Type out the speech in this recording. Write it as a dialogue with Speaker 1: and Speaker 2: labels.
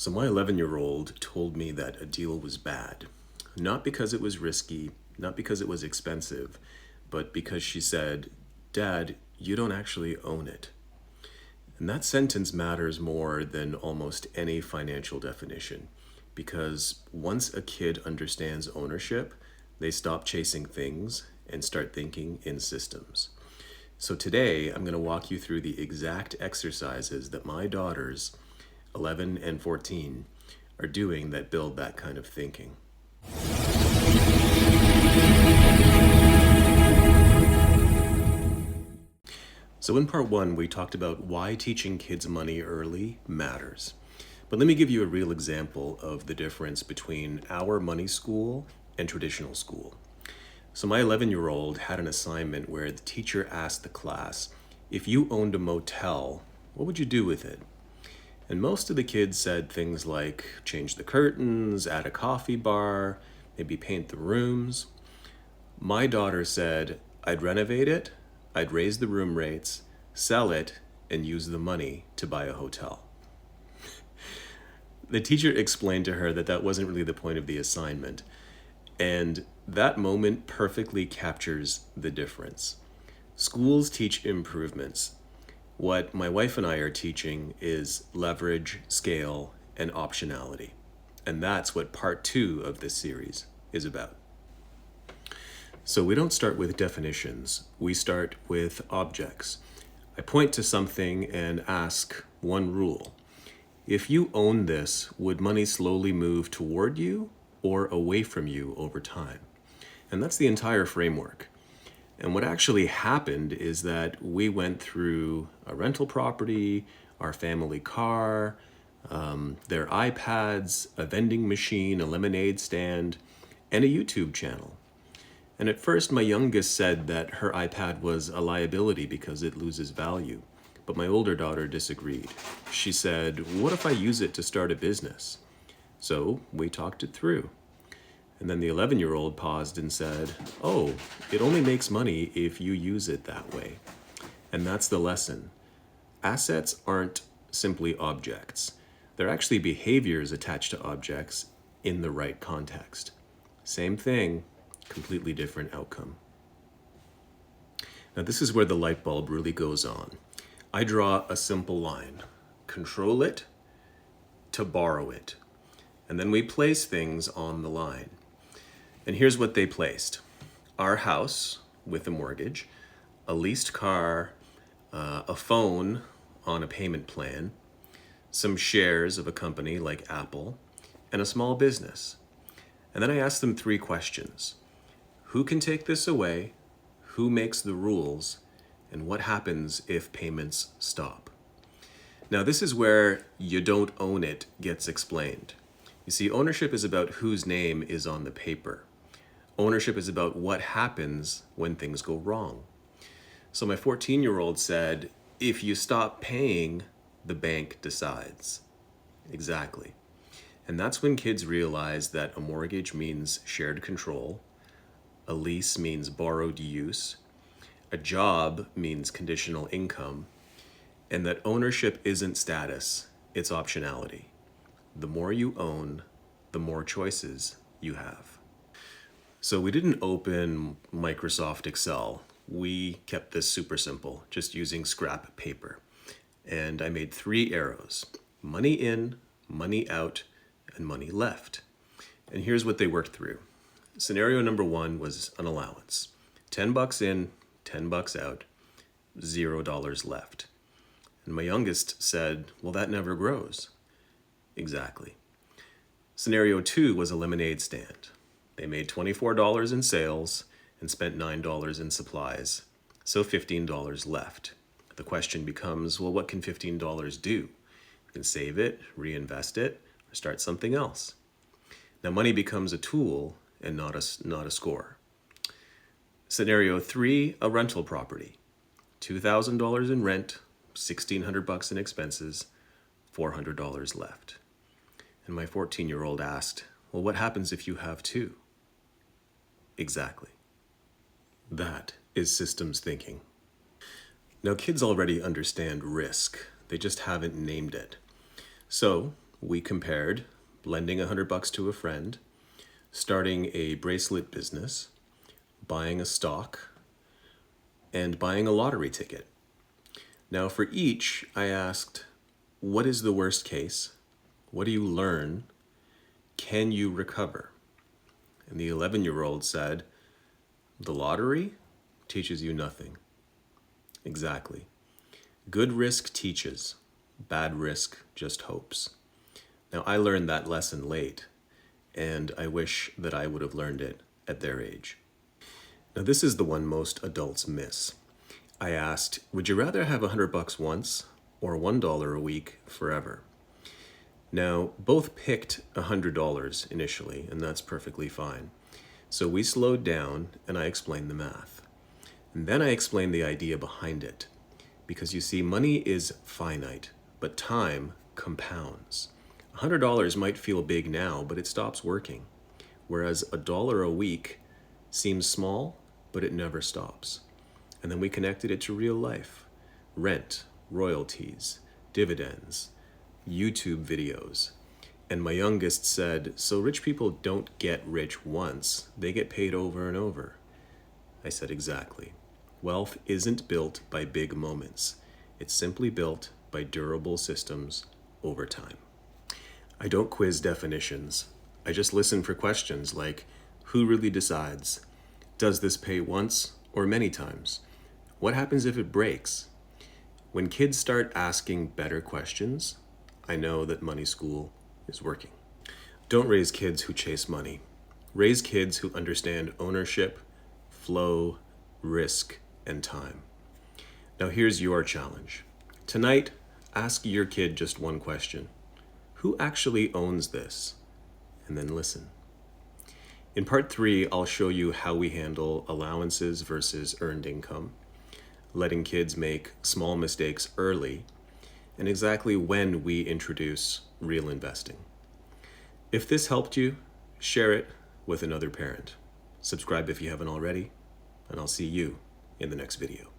Speaker 1: So my 11-year-old told me that a deal was bad, not because it was risky, not because it was expensive, but because she said, "Dad, you don't actually own it." And that sentence matters more than almost any financial definition, because once a kid understands ownership, they stop chasing things and start thinking in systems. So today, I'm going to walk you through the exact exercises that my daughters, 11 and 14, are doing that build that kind of thinking. So in part one, we talked about why teaching kids money early matters. But let me give you a real example of the difference between our money school and traditional school. So my 11-year-old had an assignment where the teacher asked the class, if you owned a motel, what would you do with it? And most of the kids said things like change the curtains, add a coffee bar, maybe paint the rooms. My daughter said, I'd renovate it, I'd raise the room rates, sell it, and use the money to buy a hotel. The teacher explained to her that that wasn't really the point of the assignment. And that moment perfectly captures the difference. Schools teach improvements. What my wife and I are teaching is leverage, scale, and optionality. And that's what part two of this series is about. So we don't start with definitions, we start with objects. I point to something and ask one rule. If you own this, would money slowly move toward you or away from you over time? And that's the entire framework. And what actually happened is that we went through a rental property, our family car, their iPads, a vending machine, a lemonade stand, and a YouTube channel. And at first, my youngest said that her iPad was a liability because it loses value. But my older daughter disagreed. She said, what if I use it to start a business? So we talked it through. And then the 11-year-old paused and said, oh, it only makes money if you use it that way. And that's the lesson. Assets aren't simply objects. They're actually behaviors attached to objects in the right context. Same thing, completely different outcome. Now this is where the light bulb really goes on. I draw a simple line. Control it to borrow it. And then we place things on the line. And here's what they placed. Our house with a mortgage, a leased car, a phone on a payment plan, some shares of a company like Apple, and a small business. And then I asked them three questions. Who can take this away? Who makes the rules? And what happens if payments stop? Now this is where you don't own it gets explained. You see, ownership is about whose name is on the paper. Ownership is about what happens when things go wrong. So my 14-year-old said, if you stop paying, the bank decides. Exactly. And that's when kids realize that a mortgage means shared control, a lease means borrowed use, a job means conditional income, and that ownership isn't status, it's optionality. The more you own, the more choices you have. So we didn't open Microsoft Excel. We kept this super simple, just using scrap paper. And I made 3 arrows: money in, money out, and money left. And here's what they worked through. Scenario number 1 was an allowance. $10 in, $10 out, $0 left. And my youngest said, well, that never grows. Exactly. Scenario 2 was a lemonade stand. They made $24 in sales and spent $9 in supplies, so $15 left. The question becomes, well, what can $15 do? You can save it, reinvest it, or start something else. Now money becomes a tool and not a score. Scenario 3, a rental property. $2,000 in rent, $1,600 in expenses, $400 left. And my 14-year-old asked, well, what happens if you have 2? Exactly. That is systems thinking. Now, kids already understand risk. They just haven't named it. So we compared lending $100 to a friend, starting a bracelet business, buying a stock, and buying a lottery ticket. Now for each, I asked, what is the worst case? What do you learn? Can you recover? And the 11-year-old said, the lottery teaches you nothing. Exactly. Good risk teaches, bad risk just hopes. Now I learned that lesson late, and I wish that I would have learned it at their age. Now this is the one most adults miss. I asked, would you rather have $100 once or $1 a week forever? Now, both picked $100 initially, and that's perfectly fine. So we slowed down and I explained the math. And then I explained the idea behind it. Because you see, money is finite, but time compounds. $100 might feel big now, but it stops working. Whereas $1 a week seems small, but it never stops. And then we connected it to real life. Rent, royalties, dividends, YouTube videos. And my youngest said, so rich people don't get rich once, they get paid over and over. I said, exactly. Wealth isn't built by big moments. It's simply built by durable systems over time. I don't quiz definitions. I just listen for questions like, who really decides? Does this pay once or many times? What happens if it breaks? When kids start asking better questions, I know that money school is working. Don't raise kids who chase money. Raise kids who understand ownership, flow, risk, and time. Now here's your challenge. Tonight, ask your kid just one question. Who actually owns this? And then listen. In part 3, I'll show you how we handle allowances versus earned income, letting kids make small mistakes early, and exactly when we introduce real investing. If this helped you, share it with another parent. Subscribe if you haven't already, and I'll see you in the next video.